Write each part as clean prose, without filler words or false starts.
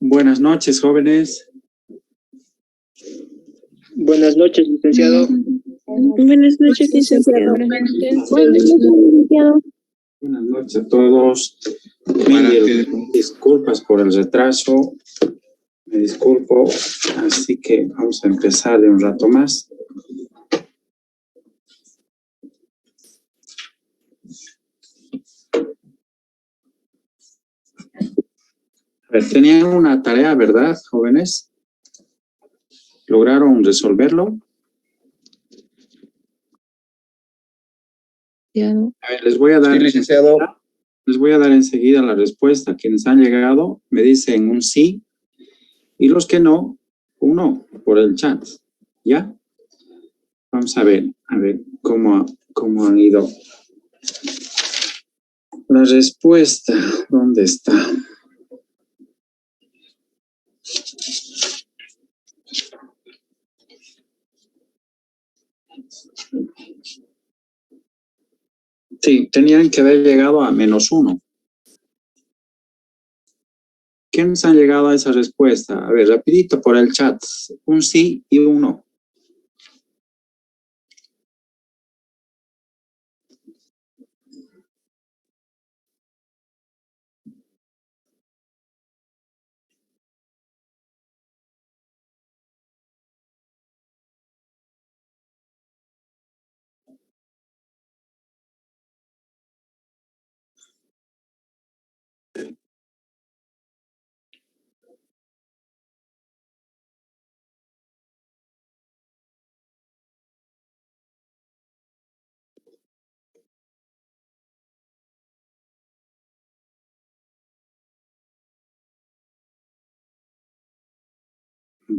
Buenas noches, jóvenes. Buenas noches, licenciado. Buenas noches, licenciado. Buenas noches a todos. Mil disculpas por el retraso. Me disculpo. Así que vamos a empezar de un rato más. A ver, tenían una tarea, ¿verdad, jóvenes? ¿Lograron resolverlo? A ver, les voy a dar, Sí, licenciado. les voy a dar enseguida la respuesta. Quienes han llegado me dicen un sí y los que no, un no por el chat. ¿Ya? Vamos a ver cómo han ido. La respuesta, ¿dónde está? Sí, tenían que haber llegado a -1. ¿Quiénes han llegado a esa respuesta? A ver, rapidito por el chat. Un sí y un no.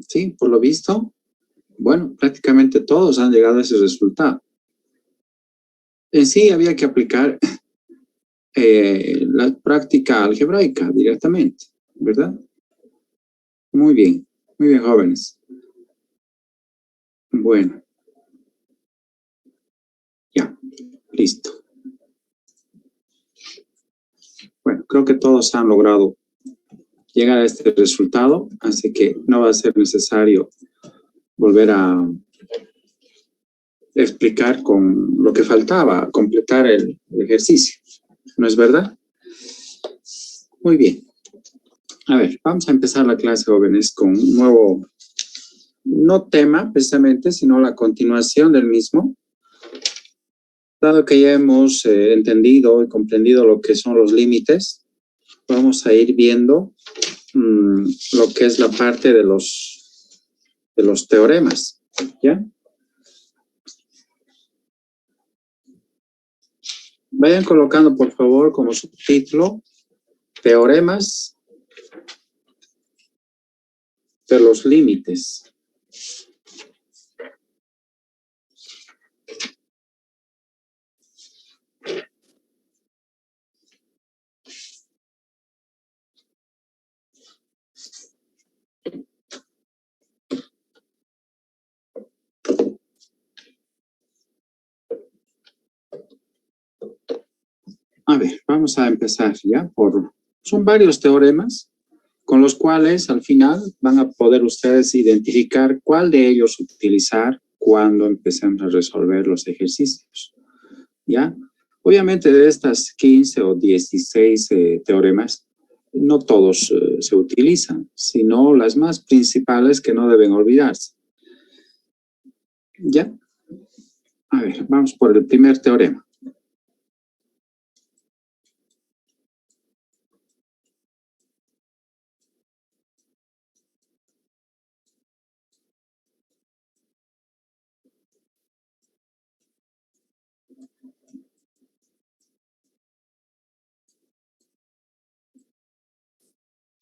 Sí, por lo visto, bueno, prácticamente todos han llegado a ese resultado. En sí había que aplicar la práctica algebraica directamente, ¿verdad? Muy bien, jóvenes. Bueno, ya, listo. Bueno, creo que todos han logrado llegar a este resultado, así que no va a ser necesario volver a explicar con lo que faltaba, completar el ejercicio. ¿No es verdad? Muy bien. A ver, vamos a empezar la clase, jóvenes, con un nuevo, no tema precisamente, sino la continuación del mismo. Dado que ya hemos entendido y comprendido lo que son los límites, vamos a ir viendo lo que es la parte de los teoremas, ¿ya? Vayan colocando, por favor, como subtítulo, teoremas de los límites. A ver, vamos a empezar ya son varios teoremas con los cuales al final van a poder ustedes identificar cuál de ellos utilizar cuando empecemos a resolver los ejercicios, ¿ya? Obviamente de estas 15 o 16 teoremas, no todos se utilizan, sino las más principales que no deben olvidarse. ¿Ya? A ver, vamos por el primer teorema.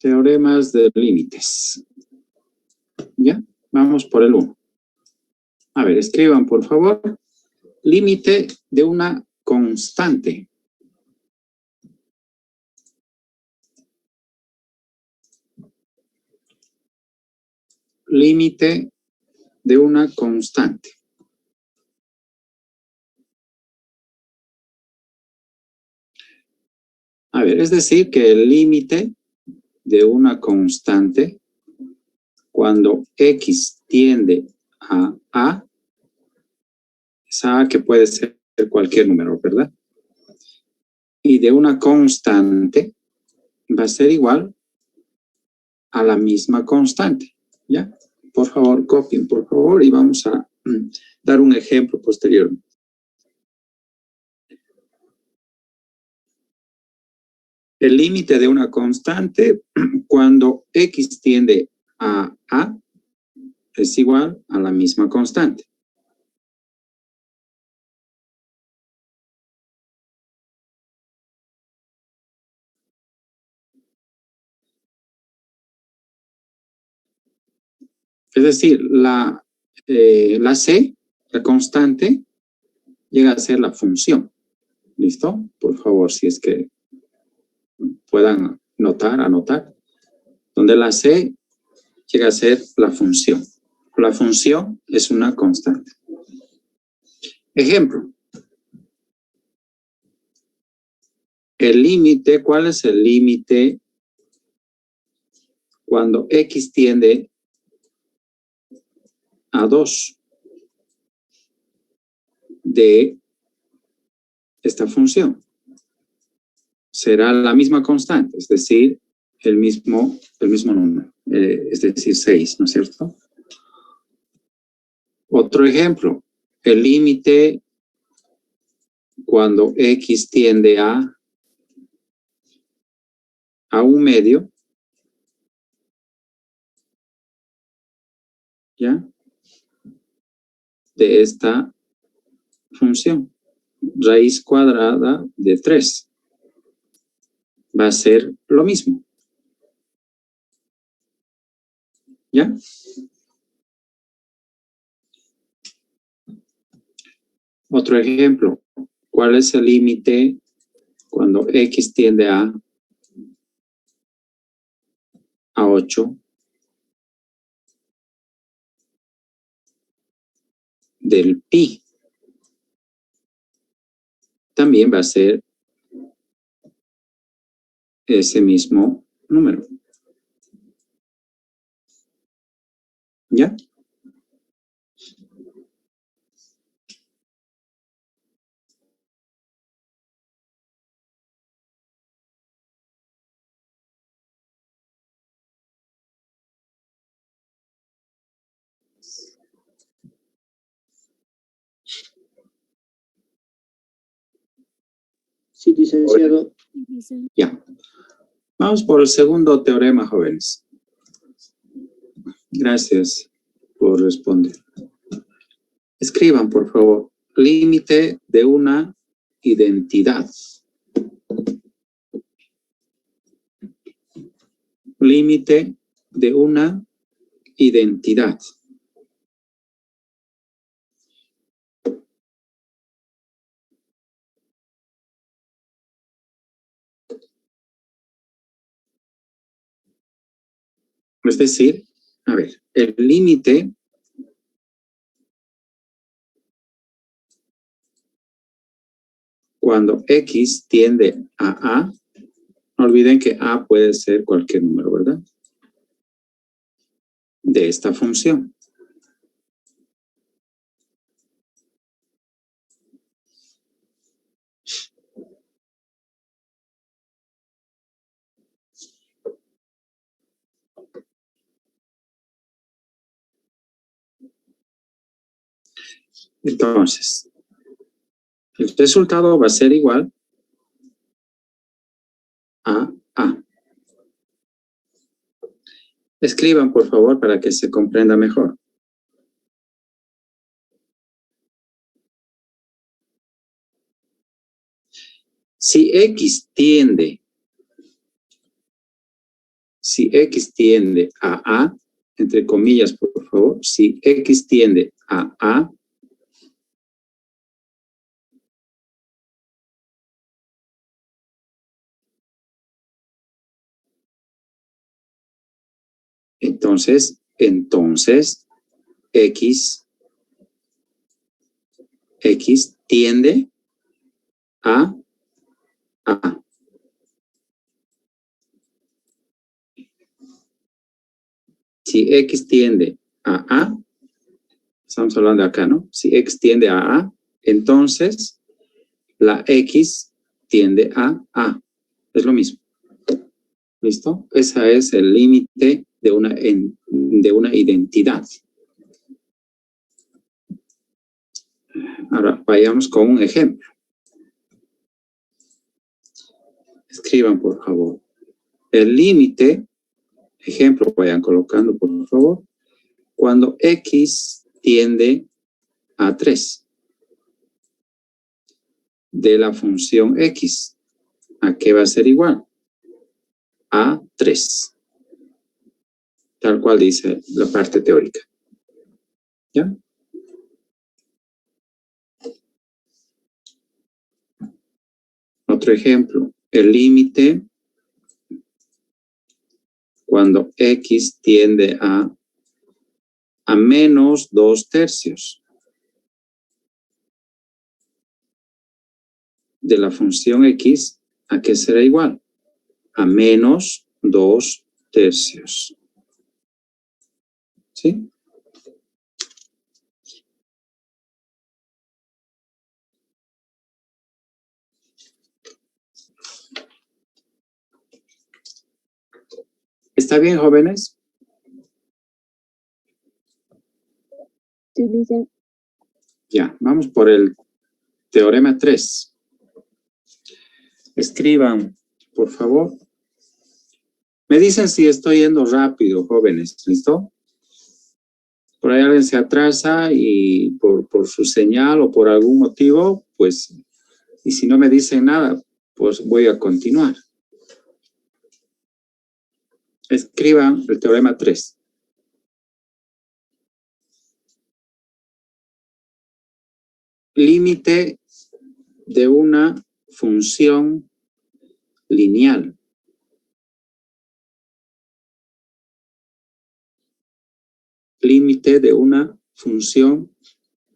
Teoremas de límites. ¿Ya? Vamos por el 1. A ver, escriban, por favor, límite de una constante. Límite de una constante. A ver, es decir, que el límite de una constante cuando X tiende a A, esa A que puede ser cualquier número, ¿verdad? Y de una constante va a ser igual a la misma constante, ¿ya? Por favor, copien, por favor, y vamos a dar un ejemplo posterior. El límite de una constante cuando X tiende a A es igual a la misma constante. Es decir, la C, la constante, llega a ser la función. ¿Listo? Por favor, si es que puedan anotar. Donde la C llega a ser la función. La función es una constante. Ejemplo. El límite, ¿cuál es el límite cuando X tiende a 2 de esta función? Será la misma constante, es decir, el mismo número, es decir, 6, ¿no es cierto? Otro ejemplo, el límite cuando X tiende a 1 medio, ¿ya? De esta función, raíz cuadrada de 3. Va a ser lo mismo. ¿Ya? Otro ejemplo, ¿cuál es el límite cuando X tiende a 8 del pi? También va a ser ese mismo número. ¿Ya? Sí, licenciado. Ya. Vamos por el segundo teorema, jóvenes. Gracias por responder. Escriban, por favor, límite de una identidad. Límite de una identidad. Es decir, a ver, el límite cuando X tiende a A, no olviden que A puede ser cualquier número, ¿verdad? De esta función. Entonces, el resultado va a ser igual a A. Escriban, por favor, para que se comprenda mejor. Si X tiende a A, entre comillas, por favor, si X tiende a A, entonces X tiende a A. Si X tiende a A, estamos hablando acá, ¿no? Si X tiende a A, entonces la X tiende a A. Es lo mismo. ¿Listo? Ese es el límite de una identidad. Ahora, vayamos con un ejemplo. Escriban, por favor. El límite, ejemplo, vayan colocando, por favor, cuando X tiende a 3 de la función X. ¿A qué va a ser igual? A 3. Tal cual dice la parte teórica. ¿Ya? Otro ejemplo. El límite cuando X tiende a menos 2/3 de la función X, ¿a qué será igual? A menos 2/3. ¿Sí? ¿Está bien, jóvenes? Sí, dice. Ya, vamos por el teorema 3. Escriban, por favor. Me dicen si estoy yendo rápido, jóvenes. ¿Listo? Por ahí alguien se atrasa y por su señal o por algún motivo, pues, y si no me dicen nada, pues voy a continuar. Escriban el teorema 3. Límite de una función lineal. Límite de una función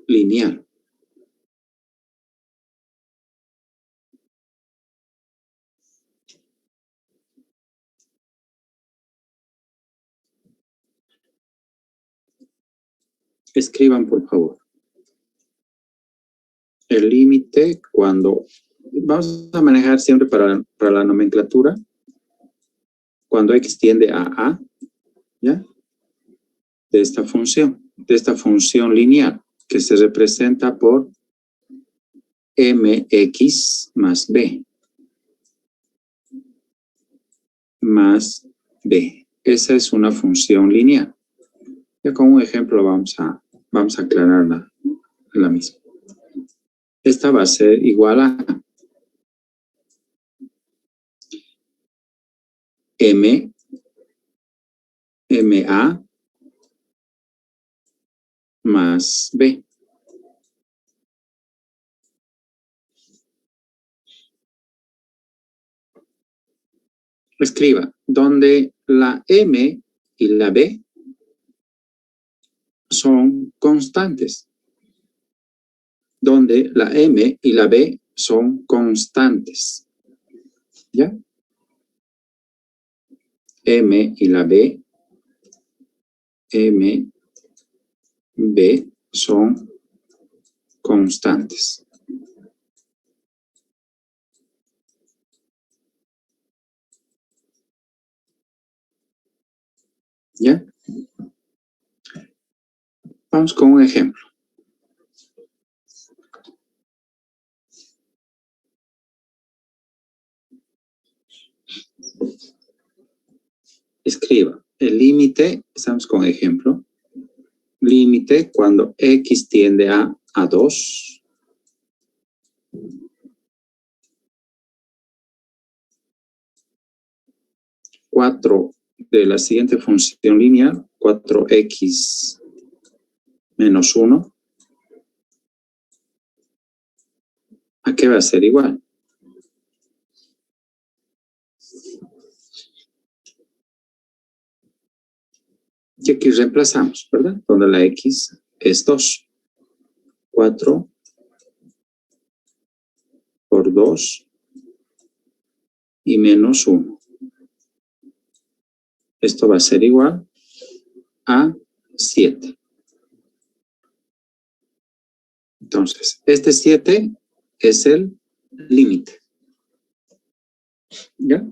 lineal. Escriban, por favor. El límite cuando... Vamos a manejar siempre para la nomenclatura. Cuando X tiende a A, ¿ya? De esta función lineal, que se representa por mx más b. Más b. Esa es una función lineal. Ya con un ejemplo vamos a aclarar la misma. Esta va a ser igual a ma más b. Escriba, donde la m y la b son constantes. Donde la m y la b son constantes. ¿Ya? M y la B, M, B son constantes. ¿Ya? Vamos con un ejemplo. Escriba el límite, estamos con ejemplo. Límite cuando X tiende a 2. Cuatro de la siguiente función lineal, 4x menos 1. ¿A qué va a ser igual? Y aquí reemplazamos, ¿verdad? Donde la x es 2. 4 por 2 y menos 1. Esto va a ser igual a 7. Entonces, este 7 es el límite. ¿Ya?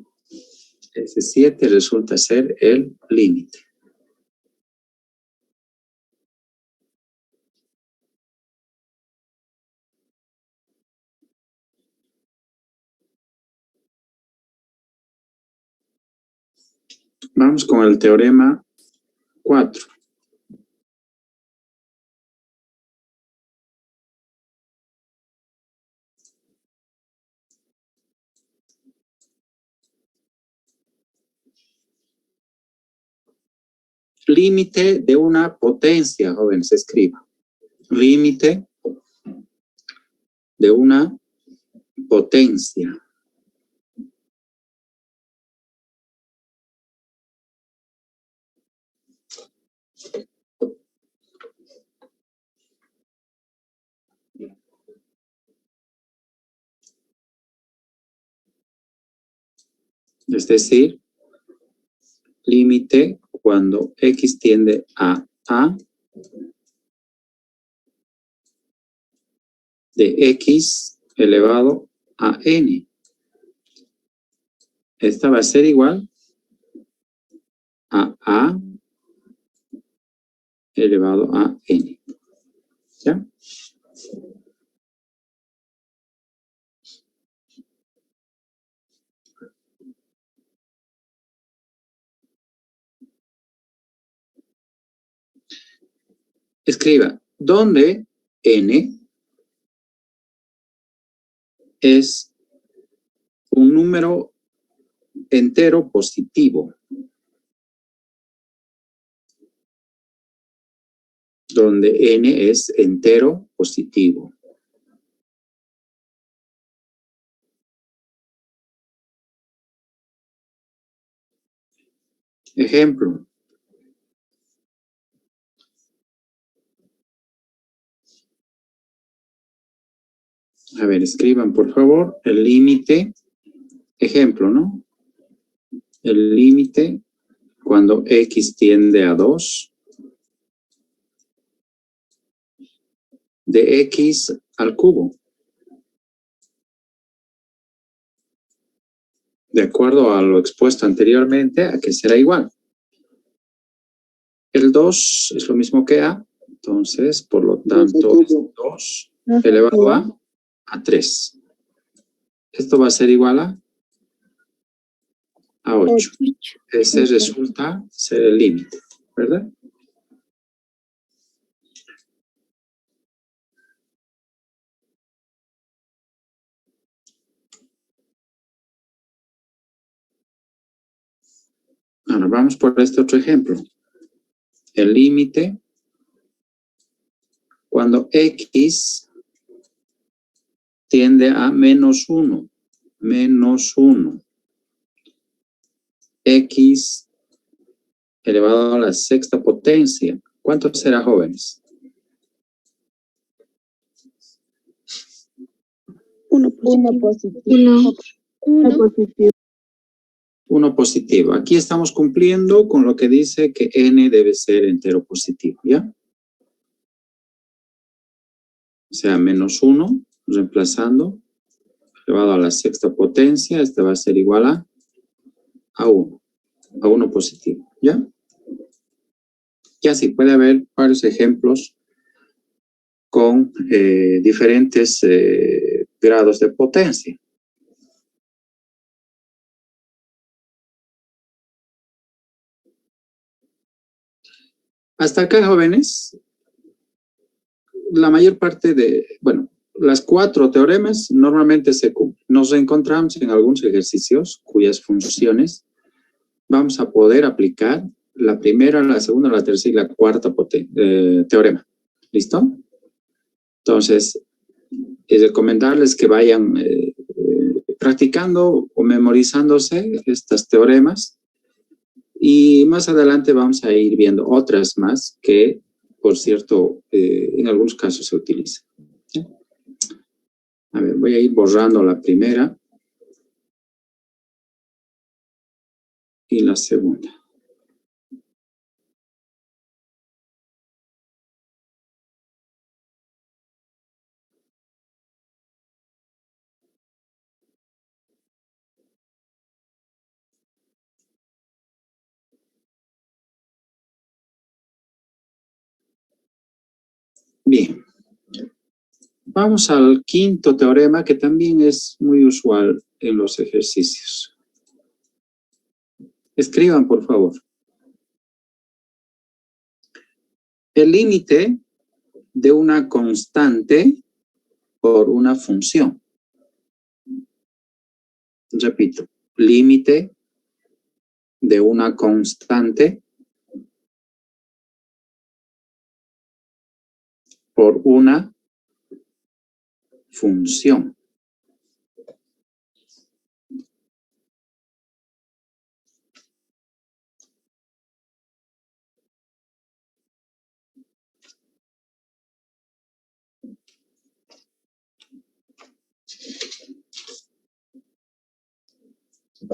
Ese 7 resulta ser el límite. Vamos con el teorema 4. Límite de una potencia, jóvenes, escriba. Límite de una potencia. Es decir, límite cuando x tiende a de x elevado a n. Esta va a ser igual a elevado a n. ¿Ya? Escriba, ¿dónde n es un número entero positivo? Donde n es entero positivo. Ejemplo. A ver, escriban por favor el límite. Ejemplo, ¿no? El límite cuando x tiende a 2 de x al cubo. De acuerdo a lo expuesto anteriormente, ¿a qué será igual? El 2 es lo mismo que a, entonces, por lo tanto, es 2 elevado a 3. Esto va a ser igual a 8. Ese resulta ser el límite, ¿verdad? Ahora vamos por este otro ejemplo. El límite cuando x tiende a menos 1. Menos 1. X elevado a la sexta potencia. ¿Cuánto será, jóvenes? 1 positivo. 1 positivo. 1 positivo. Aquí estamos cumpliendo con lo que dice que n debe ser entero positivo, ¿ya? O sea, menos 1, reemplazando, elevado a la sexta potencia, este va a ser igual a 1. A 1 positivo, ¿ya? Y así puede haber varios ejemplos con diferentes grados de potencia. Hasta acá, jóvenes, la mayor parte de, bueno, las 4 teoremas normalmente se cumplen. Nos encontramos en algunos ejercicios cuyas funciones vamos a poder aplicar la primera, la segunda, la tercera y la cuarta teorema. ¿Listo? Entonces, es recomendarles que vayan practicando o memorizándose estas teoremas y más adelante vamos a ir viendo otras más que, por cierto, en algunos casos se utilizan. ¿Sí? A ver, voy a ir borrando la primera y la segunda. Bien. Vamos al quinto teorema, que también es muy usual en los ejercicios. Escriban, por favor. El límite de una constante por una función. Repito, límite de una constante por una función.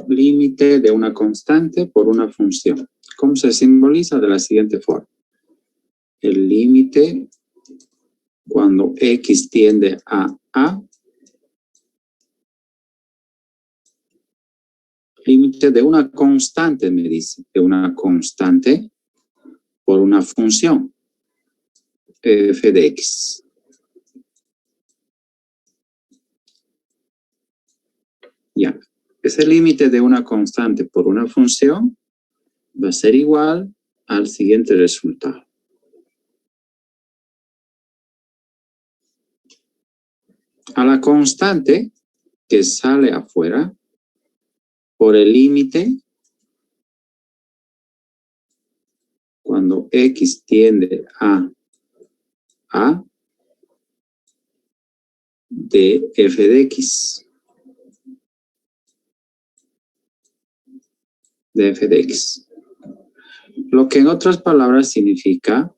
Límite de una constante por una función. ¿Cómo se simboliza? De la siguiente forma. El límite cuando x tiende a A. Límite de una constante, me dice. De una constante por una función. F de x. Ya. Ese límite de una constante por una función va a ser igual al siguiente resultado. A la constante que sale afuera por el límite cuando x tiende a A de f de x. De f de x. Lo que en otras palabras significa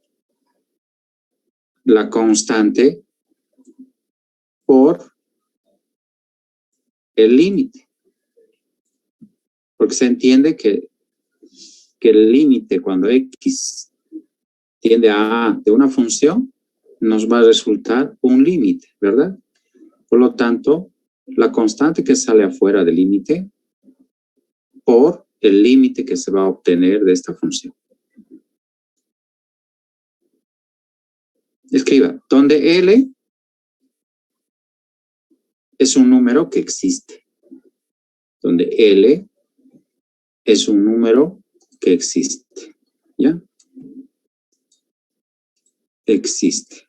la constante por el límite. Porque se entiende que el límite cuando x tiende a A de una función nos va a resultar un límite, ¿verdad? Por lo tanto, la constante que sale afuera del límite por el límite que se va a obtener de esta función. Escriba, donde L es un número que existe. Donde L es un número que existe. ¿Ya? Existe.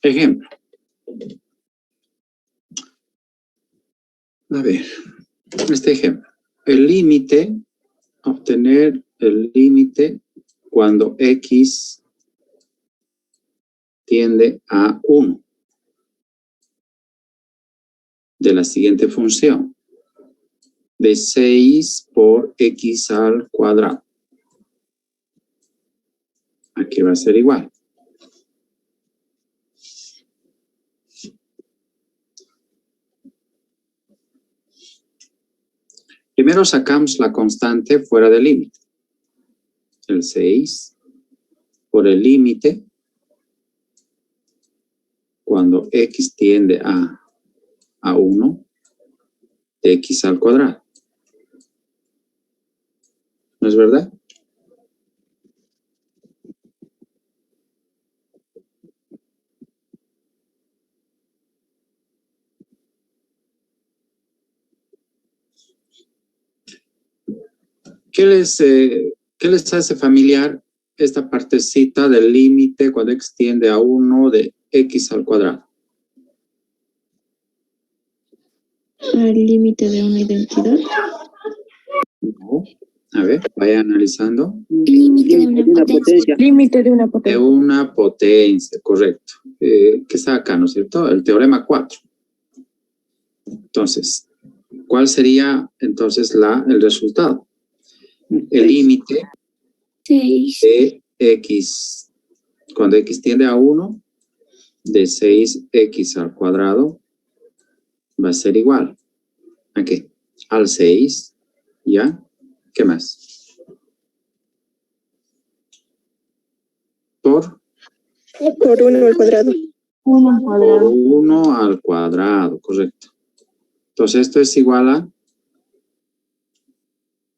Ejemplo. A ver, este ejemplo. El límite, obtener el límite cuando x tiende a 1 de la siguiente función. De 6 por x al cuadrado. Aquí va a ser igual. Primero sacamos la constante fuera del límite. El 6 por el límite cuando x tiende a 1 de x al cuadrado. ¿No es verdad? ¿Qué les hace familiar esta partecita del límite cuando x tiende a 1 de x al cuadrado? ¿Al límite de una identidad? No. A ver, vaya analizando. Límite de una potencia. Límite de una De potencia. una potencia, correcto. Que está acá, ¿no es cierto? El teorema 4. Entonces, ¿cuál sería entonces el resultado? El límite 6. de x, cuando x tiende a 1, de 6x al cuadrado va a ser igual. ¿A qué? Al 6, ¿ya? ¿Qué más? Por Por 1 al cuadrado. 1 al por cuadrado. 1 al cuadrado, correcto. Entonces esto es igual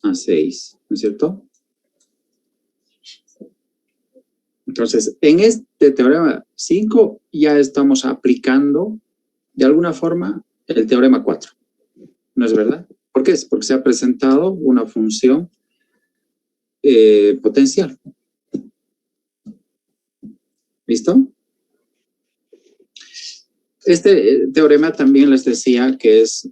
a 6, ¿no es cierto? Entonces, en este teorema 5 ya estamos aplicando de alguna forma el teorema 4. ¿No es verdad? ¿Por qué? Porque se ha presentado una función potencial. ¿Listo? Este teorema también les decía que es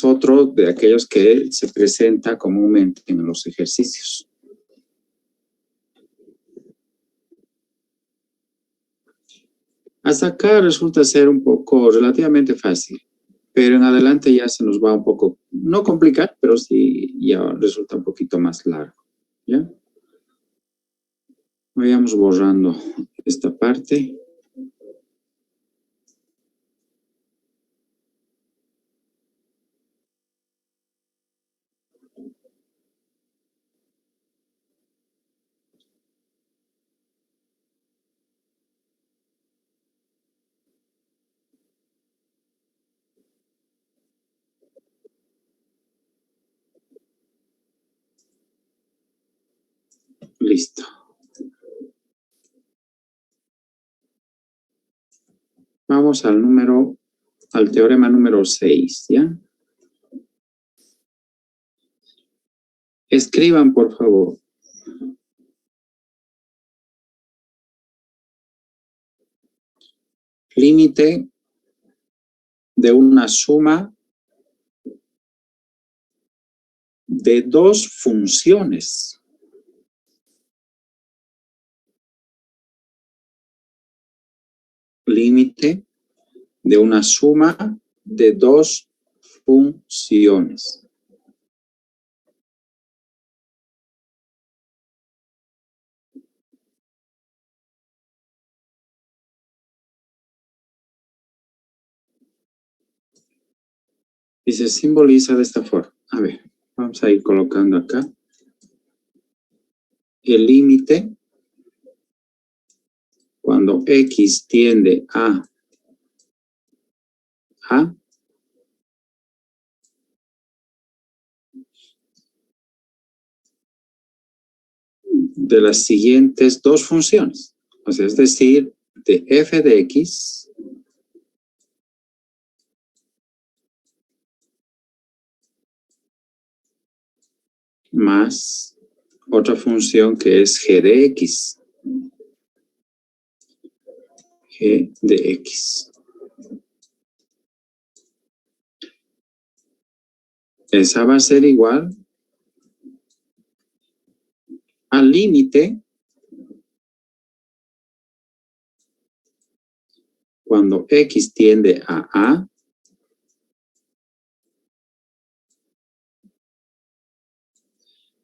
otro de aquellos que se presenta comúnmente en los ejercicios. Hasta acá resulta ser un poco relativamente fácil, pero en adelante ya se nos va un poco, no complicar, pero sí ya resulta un poquito más largo. ¿Ya? Vayamos borrando esta parte. Listo. Vamos al teorema número 6, ¿ya? Escriban, por favor. Límite de una suma de dos funciones. Límite de una suma de dos funciones. Y se simboliza de esta forma. A ver, vamos a ir colocando acá. El límite, cuando x tiende a de las siguientes dos funciones. O sea, es decir, de f de x más otra función que es g de x. G de x. Esa va a ser igual al límite cuando x tiende a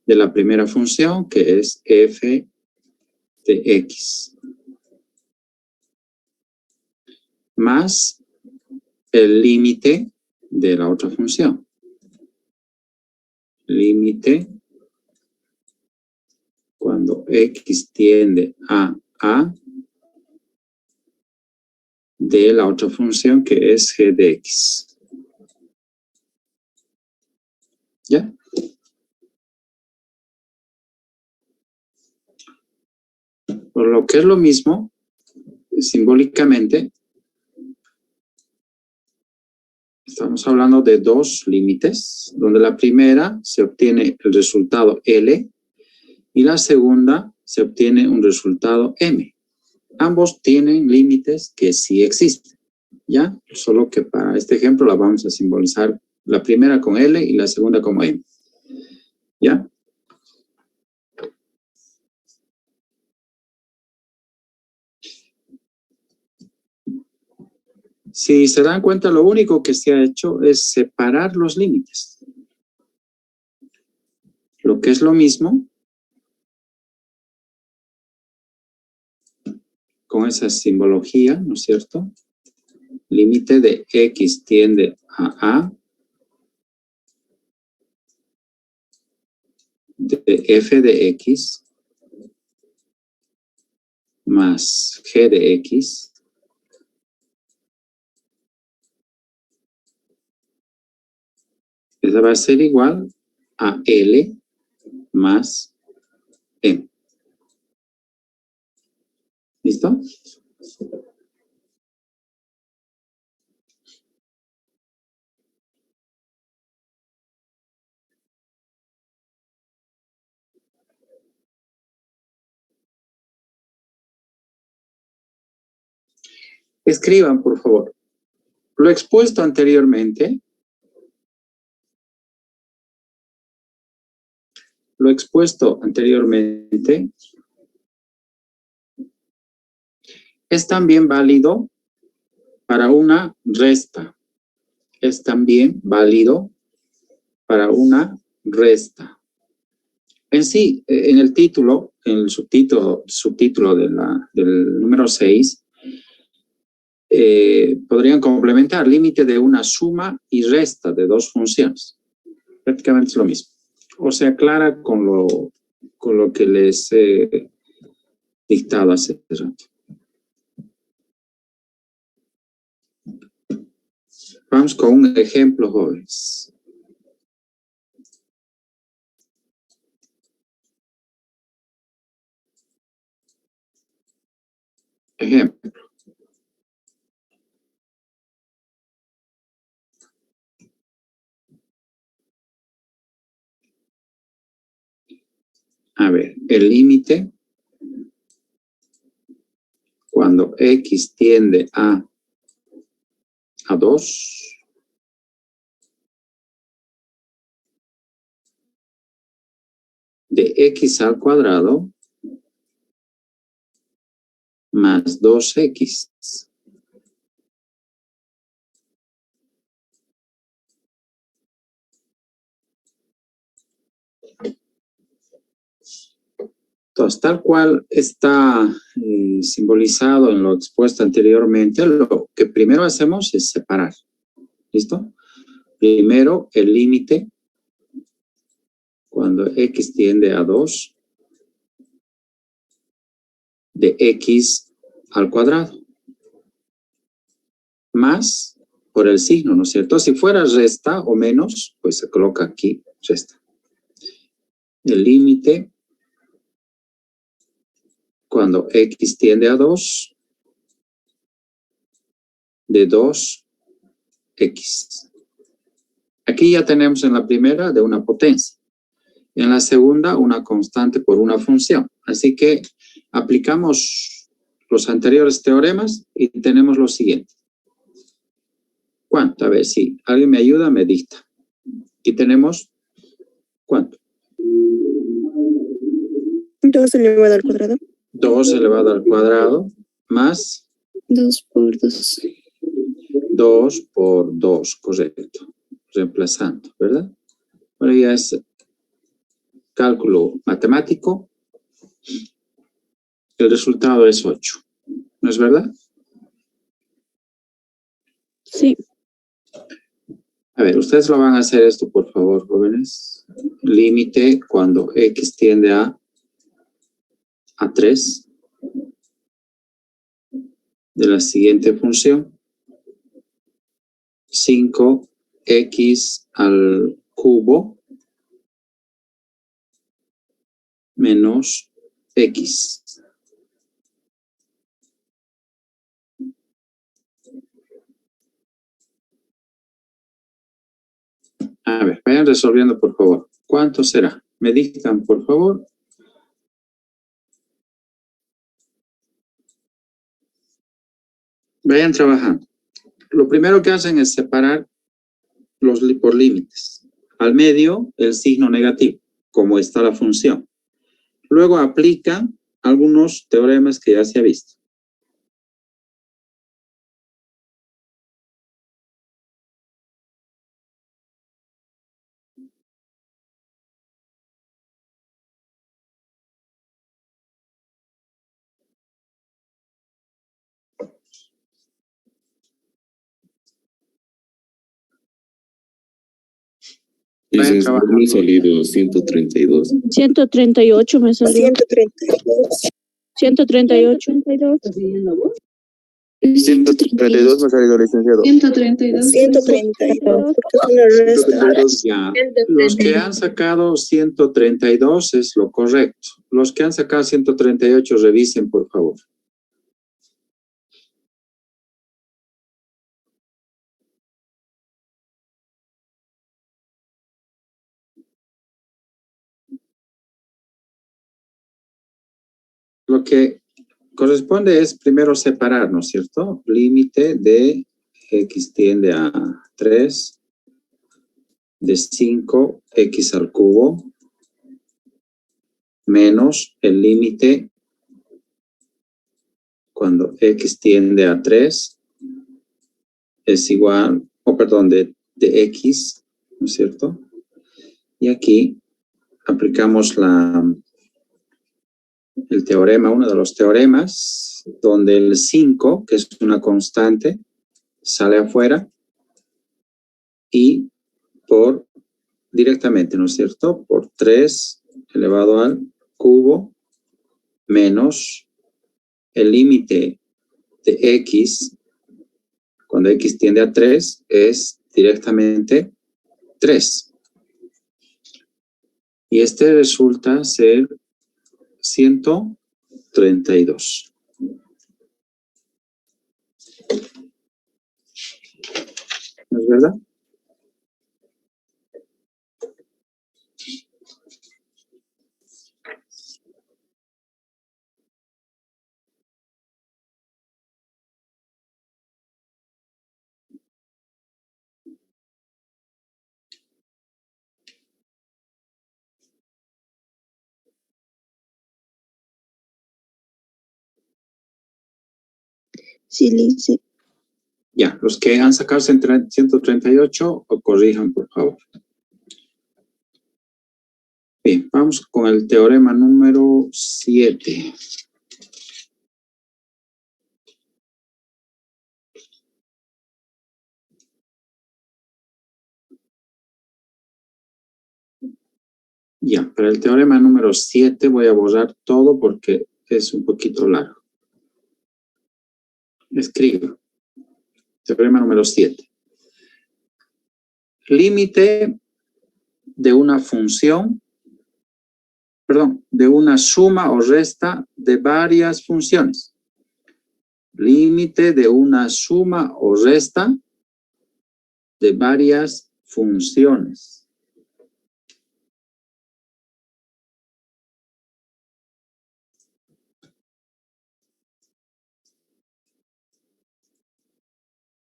de la primera función, que es f de x, más el límite de la otra función. Límite cuando x tiende a de la otra función, que es g de x. ¿Ya? Por lo que es lo mismo, simbólicamente, estamos hablando de dos límites, donde la primera se obtiene el resultado L y la segunda se obtiene un resultado M. Ambos tienen límites que sí existen, ¿ya? Solo que para este ejemplo la vamos a simbolizar la primera con L y la segunda como M, ¿ya? Si se dan cuenta, lo único que se ha hecho es separar los límites. Lo que es lo mismo con esa simbología, ¿no es cierto? límite de x tiende a de f de x más g de x esa va a ser igual a L más M. ¿Listo? Escriban, por favor. Lo expuesto anteriormente es también válido para una resta. Es también válido para una resta. En sí, en el título, en el subtítulo del número 6, podrían complementar límite de una suma y resta de dos funciones. Prácticamente es lo mismo. O se aclara con lo que les he dictado hace rato. Vamos con un ejemplo, jóvenes. Ejemplo. A ver, el límite cuando x tiende a 2 de x al cuadrado más 2x. Entonces, tal cual está simbolizado en lo expuesto anteriormente, lo que primero hacemos es separar. ¿Listo? Primero, el límite cuando x tiende a 2 de x al cuadrado. Más por el signo, ¿no es cierto? Si fuera resta o menos, pues se coloca aquí resta. El límite cuando x tiende a 2 de 2x. Aquí ya tenemos en la primera de una potencia. En la segunda, una constante por una función. Así que aplicamos los anteriores teoremas y tenemos lo siguiente. ¿Cuánto? A ver, si alguien me ayuda, me dicta. Aquí tenemos, ¿cuánto? 2 elevado al cuadrado. 2 elevado al cuadrado más 2 por 2. 2 por 2, correcto. Reemplazando, ¿verdad? Bueno, ya es cálculo matemático. El resultado es 8. ¿No es verdad? Sí. A ver, ustedes lo van a hacer esto, por favor, jóvenes. Límite cuando x tiende a 3 de la siguiente función. 5x al cubo menos x. A ver, vayan resolviendo, por favor. ¿Cuánto será? Me dictan, por favor. Vayan trabajando. Lo primero que hacen es separar por límites. Al medio, el signo negativo, como está la función. Luego aplican algunos teoremas que ya se ha visto. Licenciado, me ha salido 132. 138 me salió. 132. 138. 132 me ha salido, licenciado. 132. 132, porque es una resta. 132. Ya, los que han sacado 132 es lo correcto. Los que han sacado 138, revisen, por favor. Lo que corresponde es primero separar, ¿no es cierto? Límite de x tiende a 3, de 5, x al cubo, menos el límite cuando x tiende a 3 es igual, de x, ¿no es cierto? Y aquí aplicamos el teorema, uno de los teoremas, donde el 5, que es una constante, sale afuera y directamente, ¿no es cierto? Por 3 elevado al cubo menos el límite de x, cuando x tiende a 3, es directamente 3. Y este resulta ser 132. ¿No es verdad? Sí, Lice. Ya, los que han sacado 138, o corrijan, por favor. Bien, vamos con el teorema número 7. Ya, para el teorema número 7 voy a borrar todo porque es un poquito largo. Escriba. Teorema número 7. Límite de una función, de una suma o resta de varias funciones. Límite de una suma o resta de varias funciones.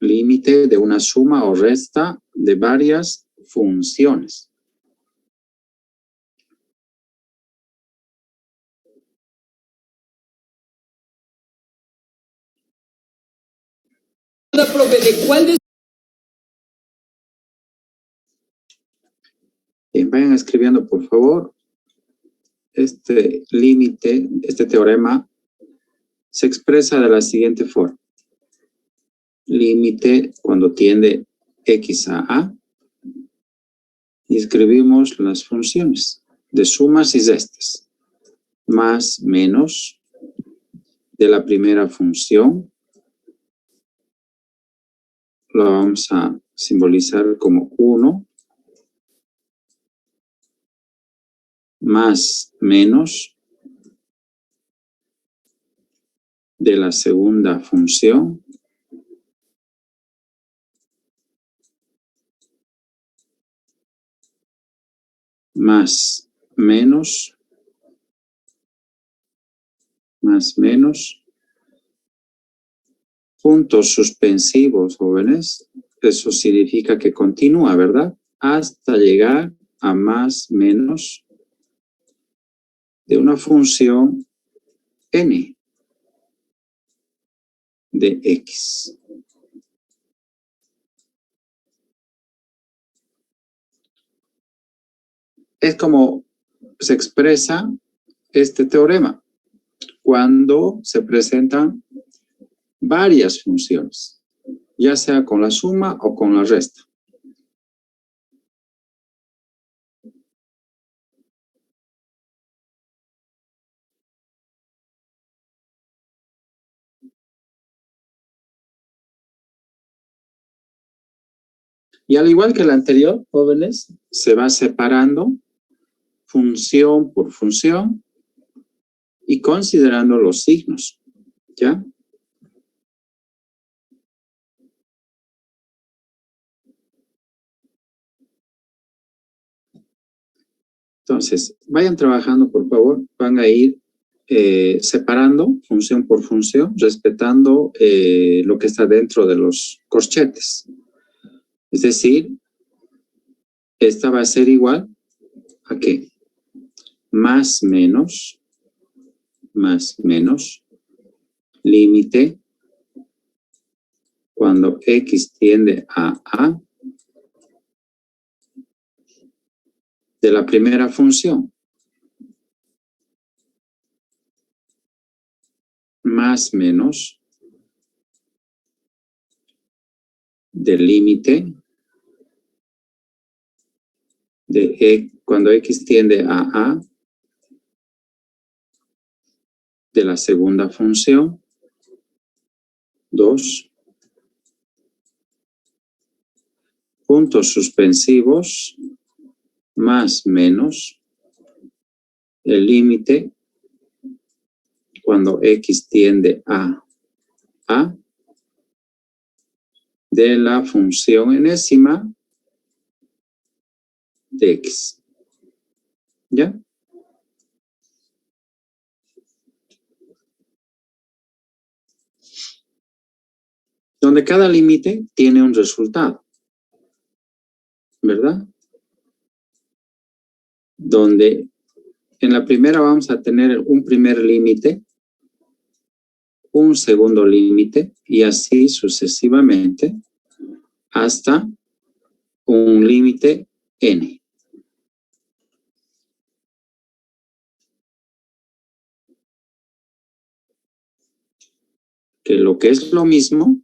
Límite de una suma o resta de varias funciones. Bien, vayan escribiendo, por favor. Este límite, este teorema, se expresa de la siguiente forma. Límite cuando tiende x a a. Y escribimos las funciones de sumas y restas. Más, menos de la primera función. Lo vamos a simbolizar como 1. Más, menos de la segunda función. Más, menos puntos suspensivos, jóvenes. Eso significa que continúa, ¿verdad? Hasta llegar a más, menos de una función n de x. Es como se expresa este teorema cuando se presentan varias funciones, ya sea con la suma o con la resta. Y al igual que el anterior, jóvenes, se va separando función por función y considerando los signos, ¿ya? Entonces, vayan trabajando, por favor. Van a ir separando función por función, respetando lo que está dentro de los corchetes. Es decir, esta va a ser igual a ¿qué? Más menos, límite, cuando x tiende a A, de la primera función, más menos, del límite, cuando x tiende a A, de la segunda función, 2, puntos suspensivos, más menos, el límite, cuando x tiende a A, de la función enésima de x. ¿Ya? Donde cada límite tiene un resultado, ¿verdad? Donde en la primera vamos a tener un primer límite, un segundo límite y así sucesivamente hasta un límite n. Que lo que es lo mismo,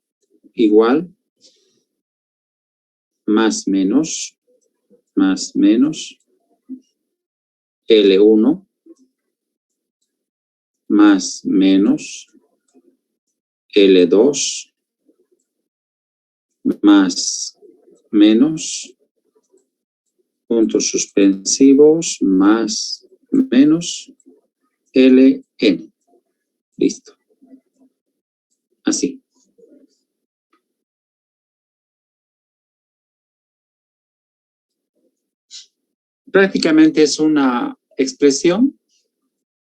igual, más menos, L1, más menos, L2, más menos, puntos suspensivos, más menos, Ln. Listo. Así. Prácticamente es una expresión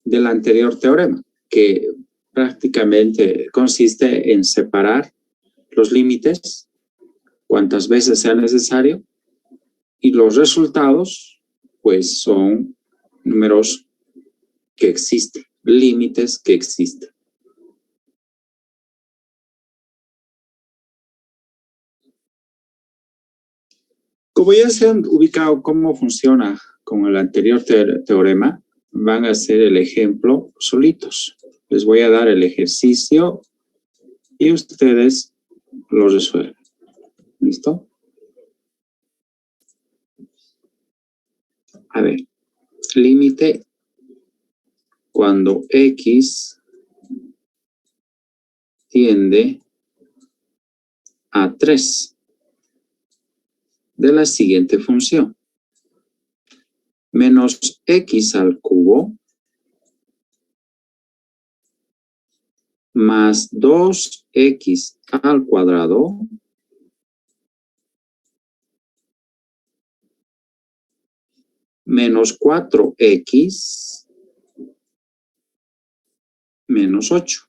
del anterior teorema, que prácticamente consiste en separar los límites cuantas veces sea necesario y los resultados, pues, son números que existen, límites que existen. Como ya se han ubicado cómo funciona con el anterior teorema, van a hacer el ejemplo solitos. Les voy a dar el ejercicio y ustedes lo resuelven. ¿Listo? A ver, límite cuando x tiende a 3 de la siguiente función. Menos x al cubo más 2x al cuadrado menos 4x menos 8.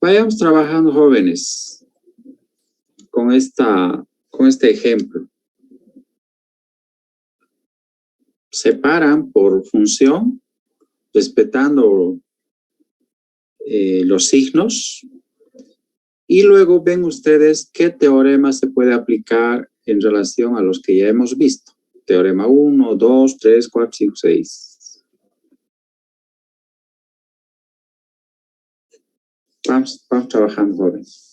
Vayamos trabajando, jóvenes, con este ejemplo. Separan por función, respetando los signos, y luego ven ustedes qué teorema se puede aplicar en relación a los que ya hemos visto. Teorema 1, 2, 3, 4, 5, 6. Vamos trabajando, jóvenes.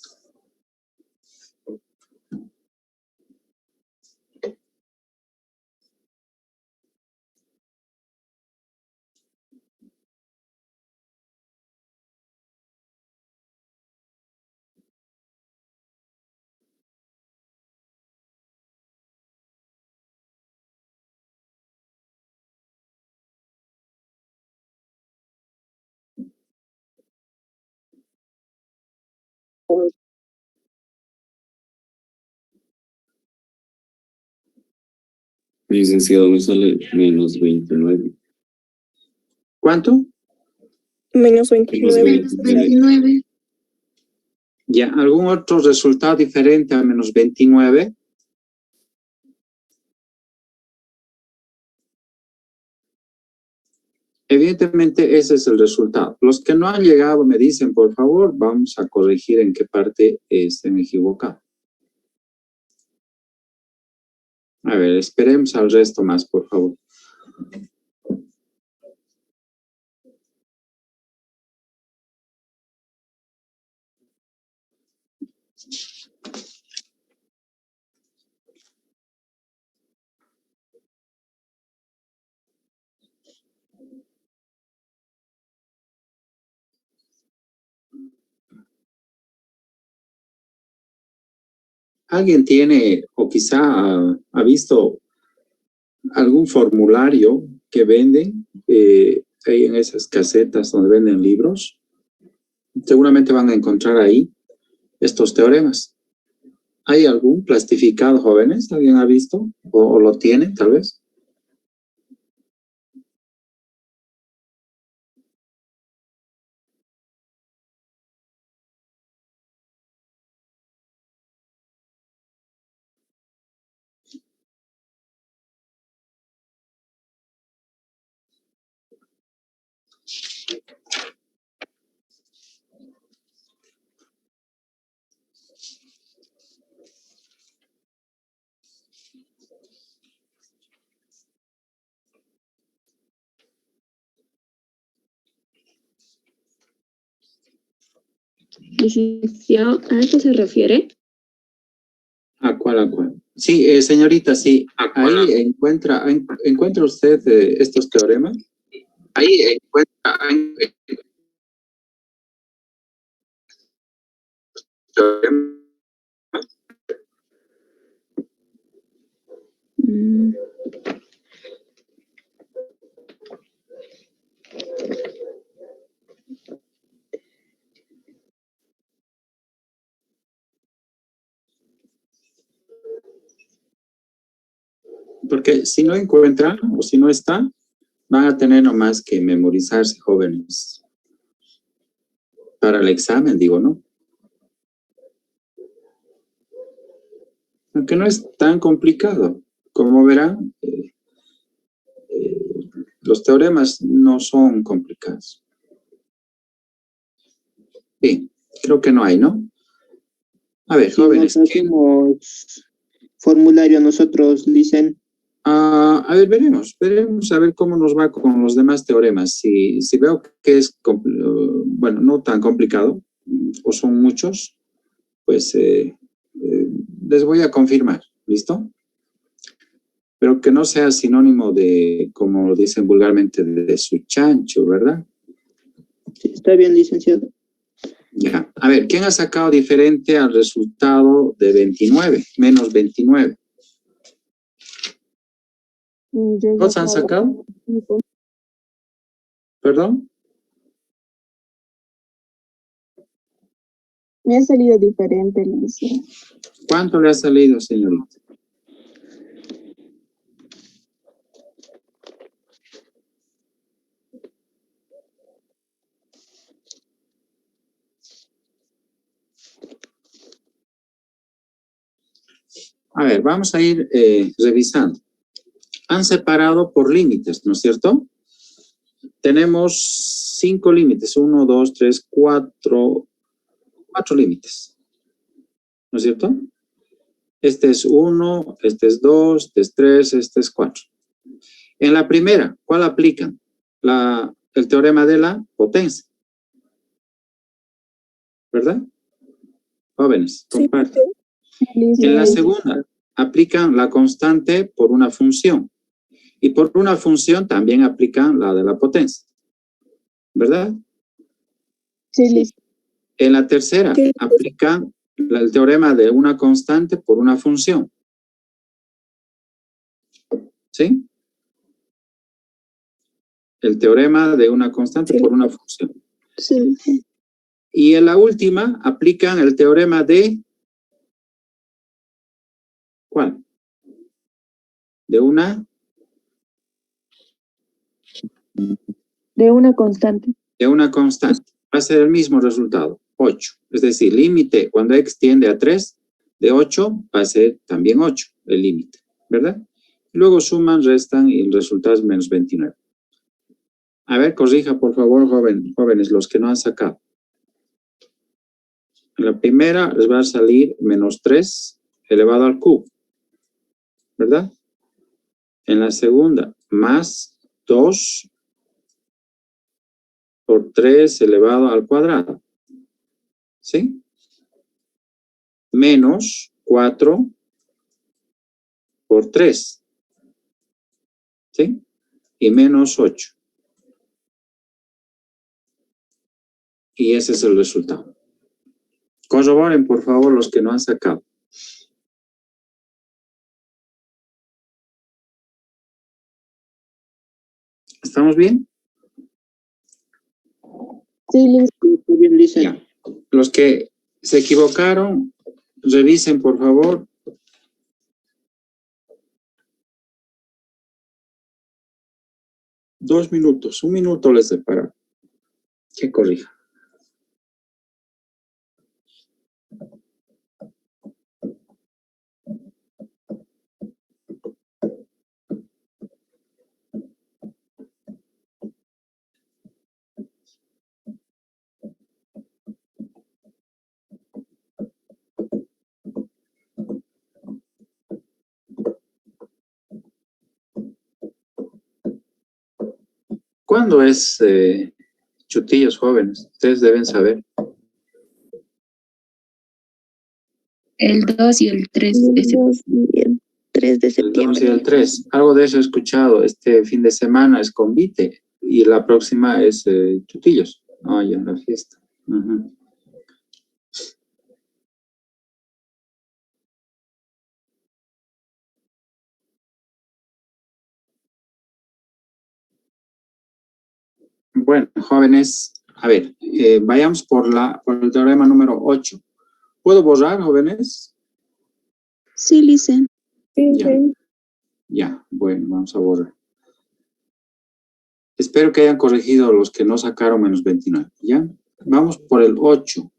Licenciado, me sale menos 29. ¿Cuánto? Menos Menos 29. 29. ¿Ya algún otro resultado diferente a menos 29? Evidentemente ese es el resultado. Los que no han llegado me dicen, por favor, vamos a corregir en qué parte estén equivocados. A ver, esperemos al resto más, por favor. ¿Alguien tiene o quizá ha visto algún formulario que venden ahí en esas casetas donde venden libros? Seguramente van a encontrar ahí estos teoremas. ¿Hay algún plastificado, jóvenes? ¿Alguien ha visto? ¿O lo tiene, tal vez? Licenciado, ¿a eso se refiere? ¿A cuál, a cuál? Sí, señorita, sí. Ahí encuentra usted estos teoremas. Ahí encuentra teoremas. Mm, Porque si no encuentran o si no están, van a tener nomás que memorizarse, jóvenes. Para el examen, digo, ¿no? Aunque no es tan complicado. Como verán, los teoremas no son complicados. Bien, creo que no hay, ¿no? A ver, Si jóvenes. nos hacemos formulario nosotros, dicen. A ver, veremos a ver cómo nos va con los demás teoremas. Si veo que es, bueno, no tan complicado, o son muchos, pues les voy a confirmar, ¿listo? Pero que no sea sinónimo de, como dicen vulgarmente, de su chancho, ¿verdad? Sí, está bien, licenciado. Ya. A ver, ¿quién ha sacado diferente al resultado de 29? Menos 29. ¿Todos han sacado? ¿Perdón? Me ha salido diferente, licenciado. ¿Cuánto le ha salido, señorita? A ver, vamos a ir revisando. Han separado por límites, ¿no es cierto? Tenemos 5 límites. 1, 2, 3, 4. 4 límites. ¿No es cierto? Este es 1, este es 2, este es 3, este es 4. En la primera, ¿cuál aplican? El teorema de la potencia. ¿Verdad? Jóvenes, compartan. En la segunda, aplican la constante por una función. Y por una función también aplican la de la potencia. ¿Verdad? Sí. En la tercera, aplican el teorema de una constante por una función. ¿Sí? El teorema de una constante por una función. Sí. Y en la última aplican el teorema de... ¿Cuál? De una constante. constante. Va a ser el mismo resultado, 8. Es decir, límite cuando x tiende a 3, de 8 va a ser también 8 el límite, ¿verdad? Luego suman, restan y el resultado es menos 29. A ver, corrija por favor, jóvenes, los que no han sacado. En la primera les va a salir menos 3 elevado al cubo, ¿verdad? En la segunda, más 2 por 3 elevado al cuadrado, ¿sí? Menos 4 por 3, ¿sí? Y menos 8. Y ese es el resultado. Corroboren, por favor, los que no han sacado. ¿Estamos bien? Sí, listo. Está bien, dicen. Ya. Los que se equivocaron, revisen, por favor. Dos minutos, un minuto les separa. Que corrija. ¿Cuándo es Chutillos jóvenes? Ustedes deben saber. El 2 y el 3 de septiembre. El 3 de El 2 y septiembre. el 3. Algo de eso he escuchado. Este fin de semana es convite y la próxima es Chutillos. Ah, ya, la fiesta. Ujú. Bueno, jóvenes, a ver, vayamos por el teorema número 8. ¿Puedo borrar, jóvenes? Sí, Licen. Ya, bueno, vamos a borrar. Espero que hayan corregido los que no sacaron menos 29, ¿ya? Vamos por el 8.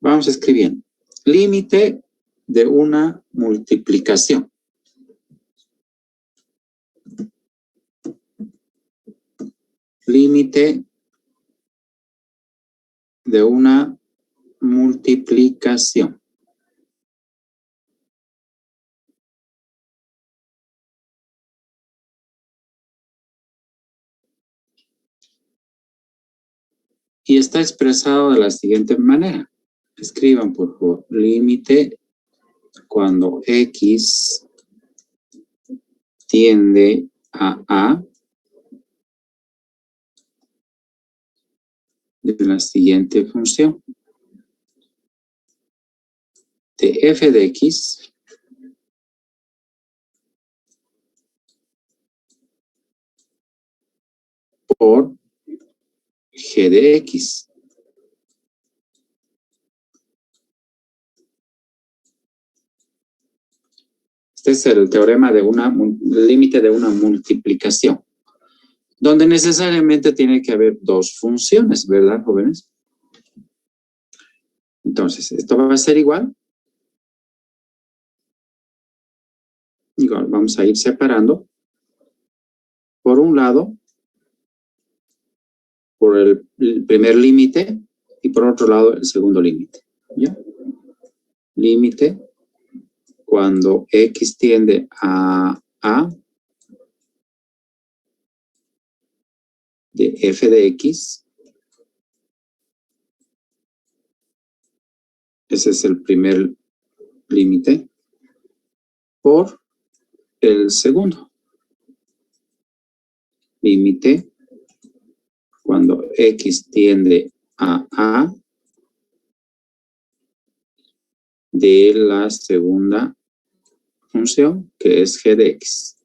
Vamos escribiendo. Límite de una multiplicación. Límite de una multiplicación. Y está expresado de la siguiente manera. Escriban, por favor, límite cuando x tiende a de la siguiente función. De f de x por g de x. Este es el teorema de límite de una multiplicación, donde necesariamente tiene que haber dos funciones, ¿verdad, jóvenes? Entonces, esto va a ser igual. Igual, vamos a ir separando. Por un lado, por el primer límite y por otro lado el segundo límite. ¿Ya? Límite cuando x tiende a de f de x. Ese es el primer límite. Por el segundo límite cuando x tiende a de la segunda función, que es g de x.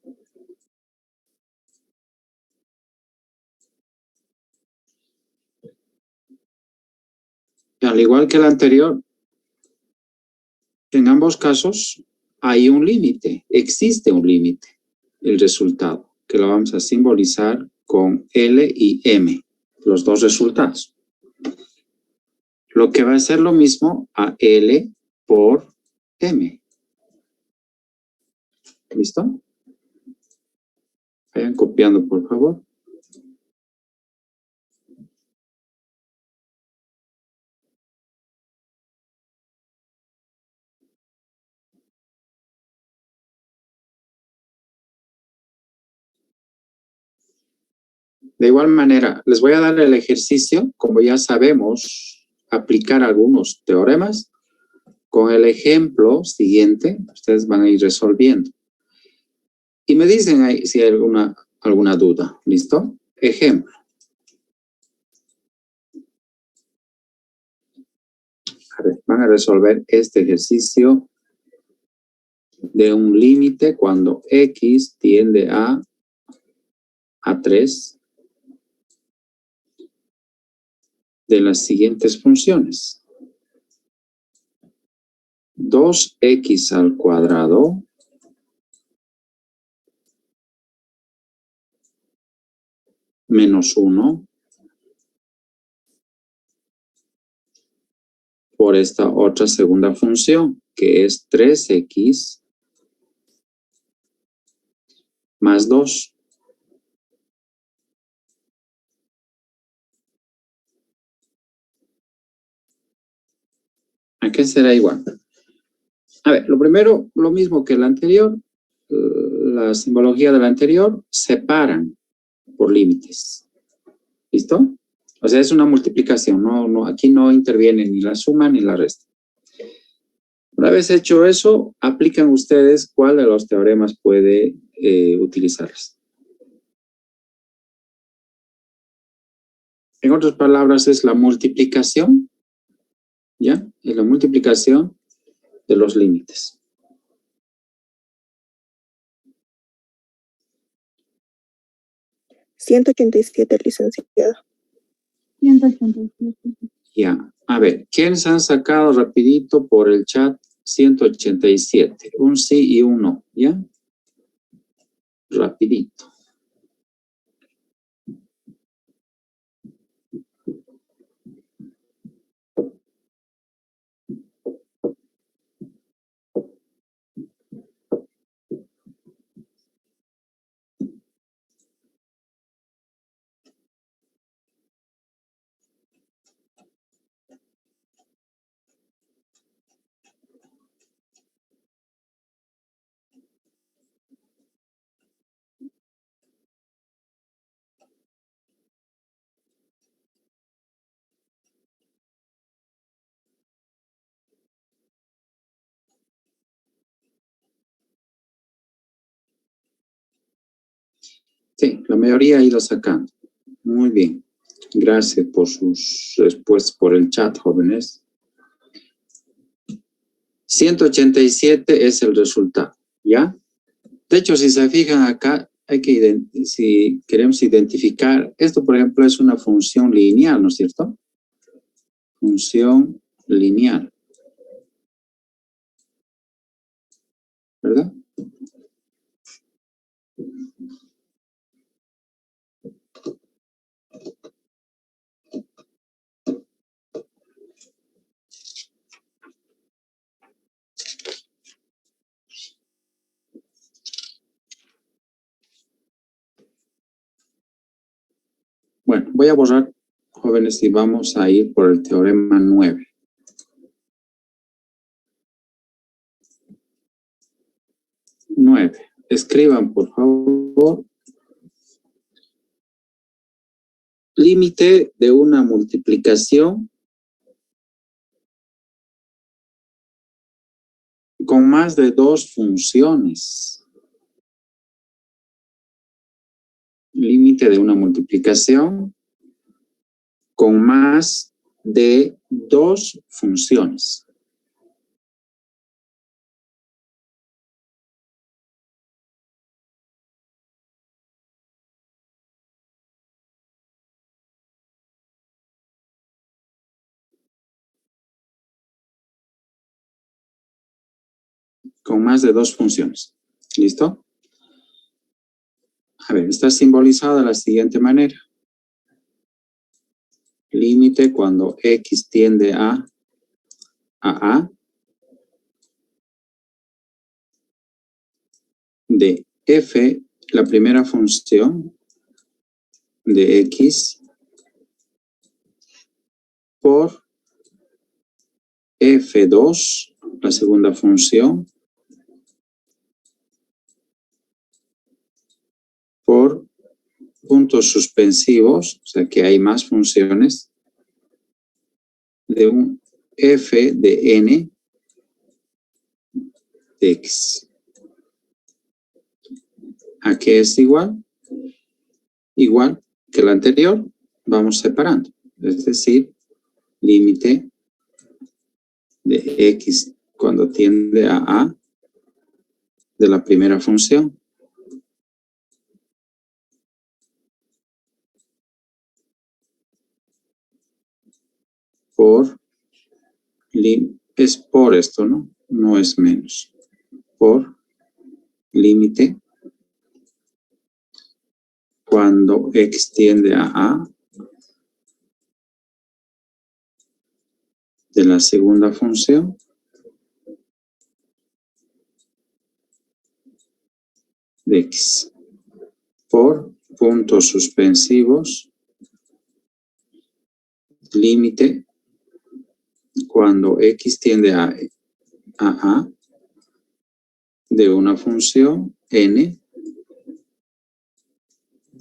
Al igual que el anterior, en ambos casos hay un límite, existe un límite, el resultado, que lo vamos a simbolizar con L y M, los dos resultados. Lo que va a ser lo mismo a L por M. ¿Listo? Vayan copiando, por favor. De igual manera, les voy a dar el ejercicio, como ya sabemos, aplicar algunos teoremas. Con el ejemplo siguiente, ustedes van a ir resolviendo. Y me dicen ahí si hay alguna duda. ¿Listo? Ejemplo. A ver, van a resolver este ejercicio de un límite cuando x tiende a 3 de las siguientes funciones. 2x al cuadrado menos 1 por esta otra segunda función, que es 3x más 2. ¿A qué será igual? A ver, lo primero, lo mismo que el anterior, la simbología del anterior, separan por límites. ¿Listo? O sea, es una multiplicación, aquí no interviene ni la suma ni la resta. Una vez hecho eso, aplican ustedes cuál de los teoremas puede utilizarse. En otras palabras, es la multiplicación, ¿ya? Es la multiplicación de los límites. $187, licenciado. 187. Ya, a ver, ¿quiénes han sacado rapidito por el chat 187? Un sí y un no, ¿ya? Rapidito. Sí, la mayoría ha ido sacando. Muy bien. Gracias por sus respuestas por el chat, jóvenes. 187 es el resultado, ¿ya? De hecho, si se fijan acá, si queremos identificar, esto por ejemplo es una función lineal, ¿no es cierto? Función lineal, ¿verdad? Bueno, voy a borrar, jóvenes, y vamos a ir por el teorema 9. Escriban, por favor. Límite de una multiplicación con más de 2 funciones. Límite de una multiplicación con más de 2 funciones. con más de dos funciones. ¿Listo? A ver, está simbolizado de la siguiente manera. Límite cuando x tiende a de f, la primera función de x, por f2, la segunda función, por puntos suspensivos, o sea que hay más funciones, de un f de n de x. ¿A qué es igual? Igual que el anterior, vamos separando. Es decir, límite de x cuando tiende a de la primera función. Por, es por esto, ¿no? No es menos. Por límite cuando x tiende a de la segunda función de x por puntos suspensivos límite cuando x tiende a de una función n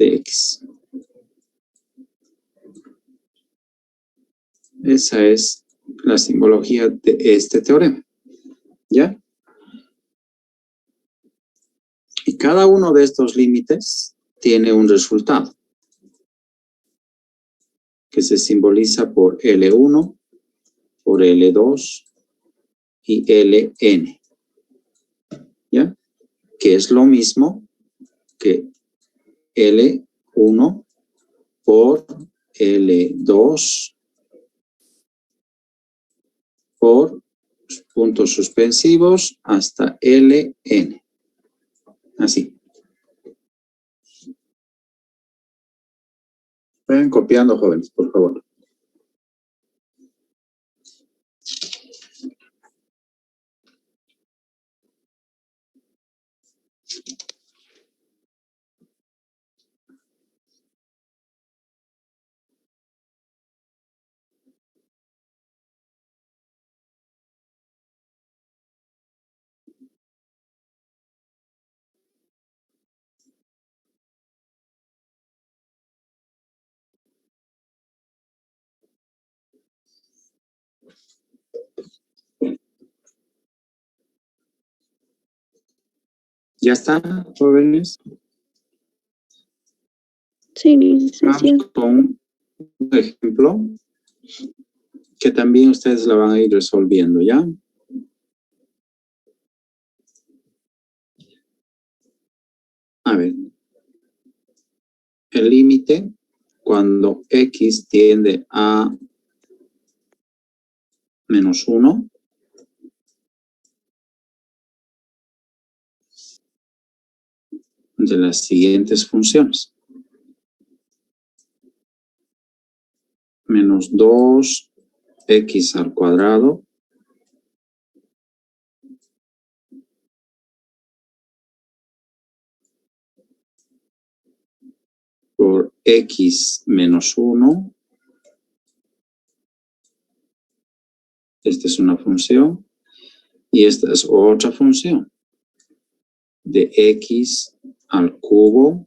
de x. Esa es la simbología de este teorema. ¿Ya? Y cada uno de estos límites tiene un resultado que se simboliza por L1, por L2 y Ln. ¿Ya? Que es lo mismo que L1 por L2 por puntos suspensivos hasta Ln. Así. Vayan copiando, jóvenes, por favor. ¿Ya está, jóvenes? Sí, licenciado. Vamos con un ejemplo que también ustedes la van a ir resolviendo, ¿ya? A ver. El límite cuando x tiende a menos 1 de las siguientes funciones. Menos 2x al cuadrado por x menos 1. Esta es una función. Y esta es otra función. De x al cubo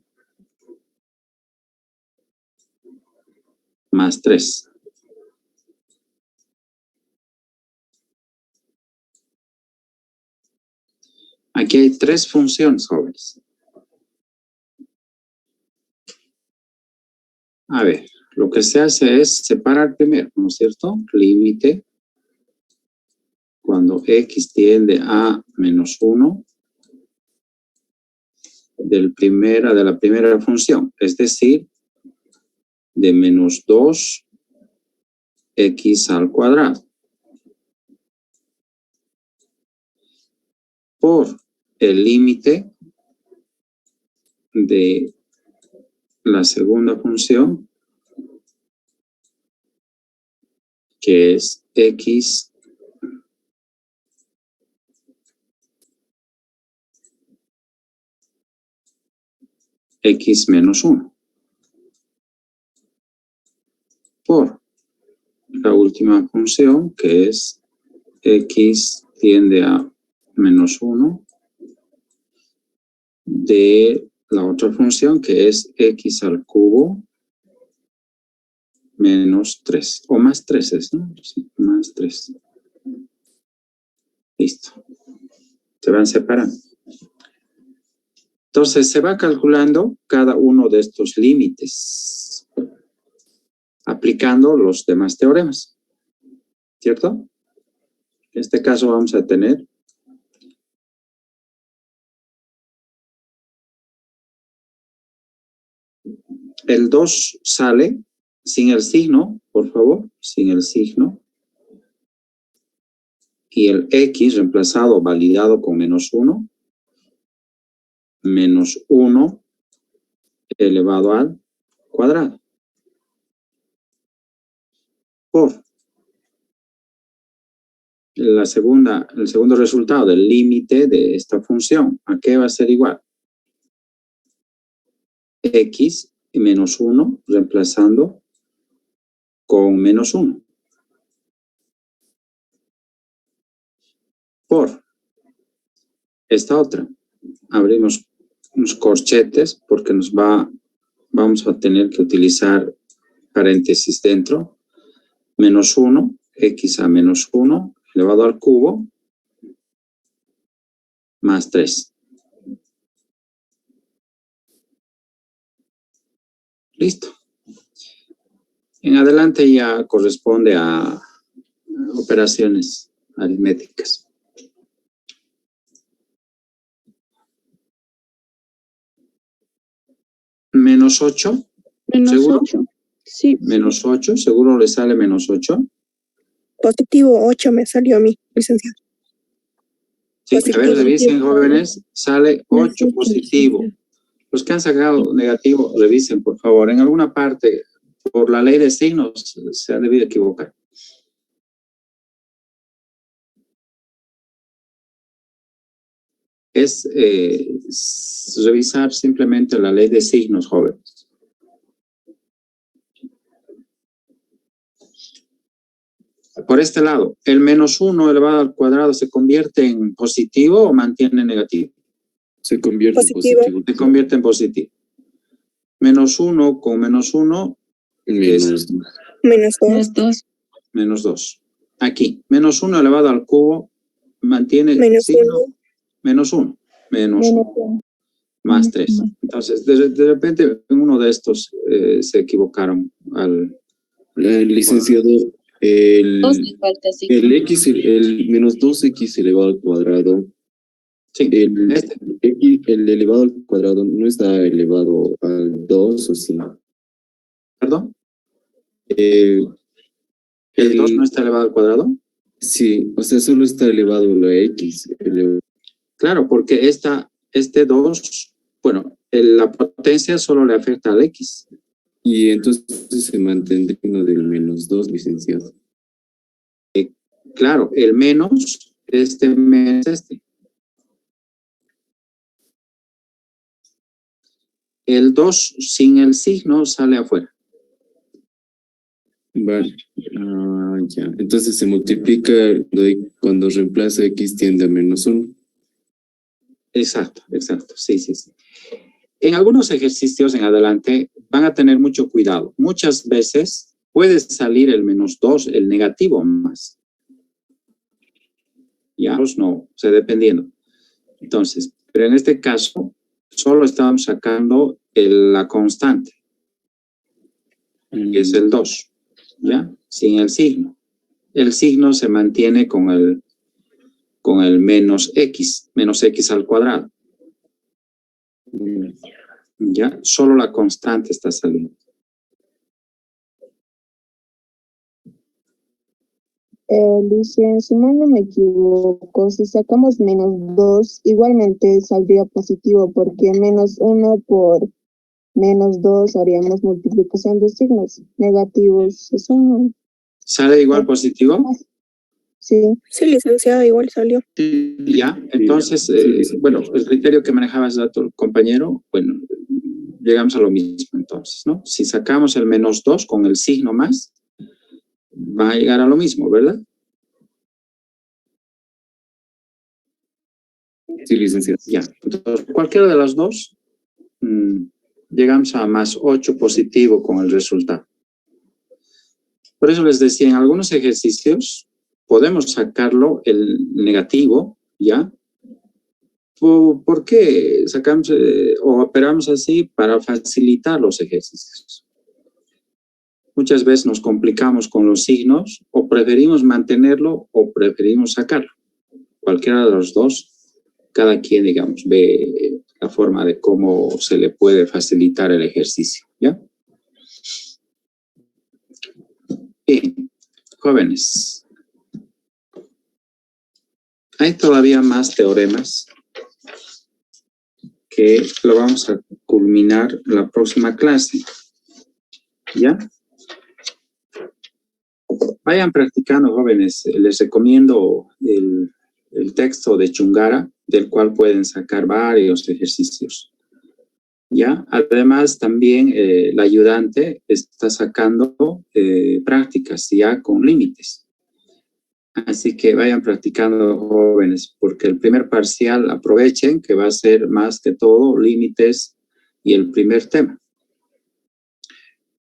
más 3. Aquí hay tres funciones, jóvenes. A ver, lo que se hace es separar primero, ¿no es cierto? Límite cuando x tiende a menos 1 de la primera función, es decir, de menos 2x al cuadrado. por el límite de la segunda función, que es x menos 1. Por la última función, que es x tiende a menos 1, de la otra función, que es x al cubo menos 3, o más 3 es, ¿no? Sí, más 3. Listo. Se van separando. Entonces, se va calculando cada uno de estos límites, aplicando los demás teoremas, ¿cierto? En este caso vamos a tener el 2 sale sin el signo, por favor, sin el signo, y el x reemplazado, validado con menos 1, menos 1 elevado al cuadrado, por el segundo resultado del límite de esta función. ¿A qué va a ser igual? X menos 1 reemplazando con menos 1. Por esta otra. Abrimos unos corchetes porque vamos a tener que utilizar paréntesis dentro. Menos 1, x a menos 1 elevado al cubo más 3. Listo. En adelante ya corresponde a operaciones aritméticas. Menos 8. Menos ¿Seguro? 8. Sí. Menos 8. ¿Seguro le sale menos 8? Positivo 8 me salió a mí, licenciado. Sí, Positivo. a ver, revisen, jóvenes. Sale 8 8, positivo. sí. Los que han sacado negativo, revisen, por favor. En alguna parte, por la ley de signos, se han debido equivocar. Es revisar simplemente la ley de signos, jóvenes. Por este lado, ¿el menos 1 elevado al cuadrado se convierte en positivo o mantiene negativo? Se convierte en Positivo. positivo. Se convierte en positivo. Menos 1 con menos 1 Menos Menos 2. Los dos. menos 2. Aquí, menos 1 elevado al cubo mantiene Menos signo 1. menos 1. Menos 1 más 3. Entonces, de repente, en uno de estos se equivocaron. licenciado, Dos le falta, sí. el menos 2x elevado al cuadrado, Sí, el elevado al cuadrado no está elevado al 2, ¿o sí? ¿Perdón? Eh, ¿El 2 no está elevado al cuadrado? Sí, o sea, solo está elevado a la x. Claro, porque este 2, bueno, la potencia solo le afecta al x. Y entonces se mantendría uno del menos 2, licenciado. Claro, el menos menos este. El 2 sin el signo sale afuera. Vale. Ya. Entonces se multiplica cuando reemplaza x tiende a menos 1. Exacto. Sí. En algunos ejercicios en adelante van a tener mucho cuidado. Muchas veces puede salir el menos 2, el negativo más. Ya, no, o sea, dependiendo. Entonces, pero en este caso, solo estamos sacando la constante, que es el 2, ¿ya? Sin el signo. El signo se mantiene con el menos x al cuadrado. ¿Ya? Solo la constante está saliendo. Dice, si mal no me equivoco, si sacamos -2, igualmente saldría positivo, porque -1 por -2 haríamos multiplicación de signos negativos. ¿Se suman? ¿Sale igual positivo? Sí. Sí, licenciada, igual salió. Ya, entonces, bueno, el criterio que manejaba ese dato el compañero, bueno, llegamos a lo mismo entonces, ¿no? Si sacamos el -2 con el signo más, va a llegar a lo mismo, ¿verdad? Sí, licenciado. Ya, entonces, cualquiera de las dos, llegamos a +8 positivo con el resultado. Por eso les decía, en algunos ejercicios podemos sacarlo el negativo, ¿ya? ¿Por qué sacamos o operamos así? Para facilitar los ejercicios. Muchas veces nos complicamos con los signos, o preferimos mantenerlo o preferimos sacarlo. Cualquiera de los dos, cada quien, digamos, ve la forma de cómo se le puede facilitar el ejercicio, ¿ya? Bien, jóvenes. Hay todavía más teoremas que lo vamos a culminar en la próxima clase, ¿ya? Vayan practicando, jóvenes. Les recomiendo el texto de Chungara, del cual pueden sacar varios ejercicios, ¿ya? Además, también la ayudante está sacando prácticas ya con límites. Así que vayan practicando, jóvenes, porque el primer parcial aprovechen que va a ser más que todo límites y el primer tema.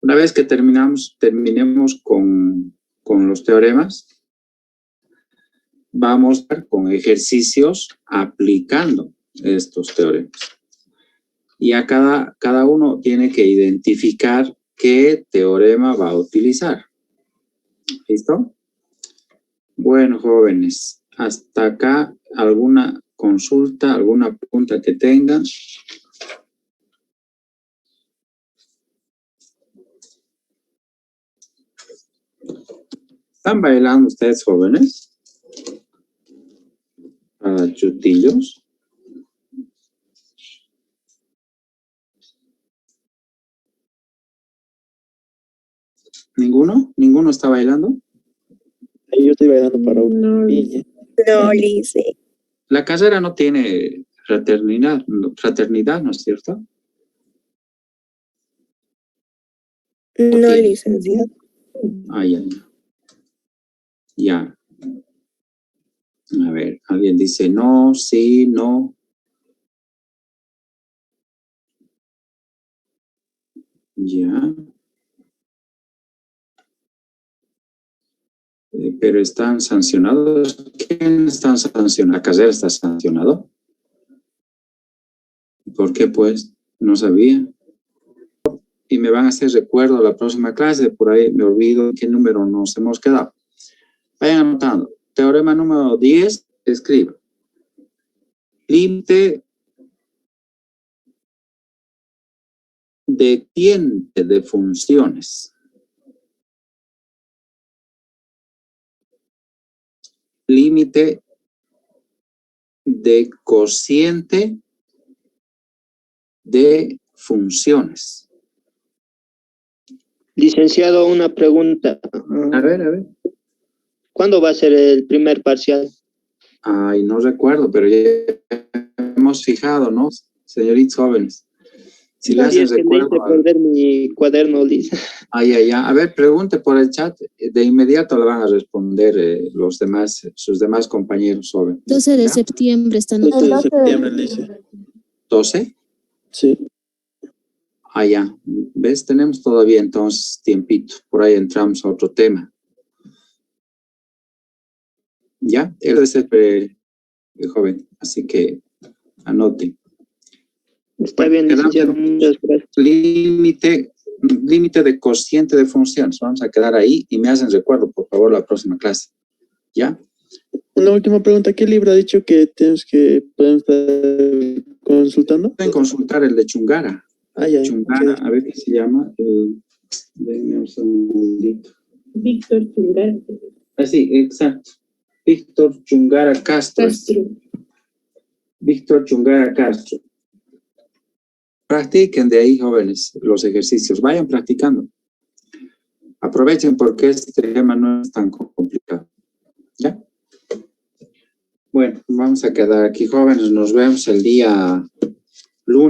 Una vez que terminemos con los teoremas, vamos con ejercicios aplicando estos teoremas. Y a cada uno tiene que identificar qué teorema va a utilizar. ¿Listo? Bueno, jóvenes, hasta acá, ¿alguna consulta, alguna pregunta que tengan? ¿Están bailando ustedes, jóvenes? Para chutillos. ¿Ninguno? ¿Ninguno está bailando? Yo estoy bailando para No, Villa. No, Lice. La carrera no tiene fraternidad, ¿no es cierto? No, licenciado. Ah, ya. Ya. A ver, alguien dice no, sí, no. Ya. Pero están sancionados. ¿Quién está sancionado? ¿La carrera está sancionado? ¿Por qué, pues? No sabía. Y me van a hacer recuerdo a la próxima clase. Por ahí me olvido qué número nos hemos quedado. Vayan anotando. Teorema número 10, escriba. Límite de cociente de funciones. Límite de cociente de funciones. Licenciado, una pregunta. A ver. ¿Cuándo va a ser el primer parcial? Ay, no recuerdo, pero ya hemos fijado, ¿no? Señoritos jóvenes. Si le hacen Es que me recuerdo. hice perder mi cuaderno, Liz. Ay. A ver, pregunte por el chat. De inmediato le van a responder sus demás compañeros jóvenes. 12 de ¿Ya? septiembre están 12 de anotados. septiembre, Lice. ¿12? Sí. Ya. ¿Ves? Tenemos todavía entonces tiempito. Por ahí entramos a otro tema. ¿Ya? Él es el joven, así que anoten. Está bien, licenciado. Muchas gracias. Límite de cociente de funciones. Vamos a quedar ahí y me hacen recuerdo, por favor, la próxima clase. ¿Ya? Una última pregunta. ¿Qué libro ha dicho que podemos estar consultando? Pueden consultar el de Chungara. Ya. Chungara, Okay. a ver qué se llama. Denme un segundito. Víctor Chungara. Así, exacto. Víctor Chungara Castro. Víctor Chungara Castro. Practiquen de ahí, jóvenes, los ejercicios. Vayan practicando. Aprovechen porque este tema no es tan complicado. ¿Ya? Bueno, vamos a quedar aquí, jóvenes. Nos vemos el día lunes.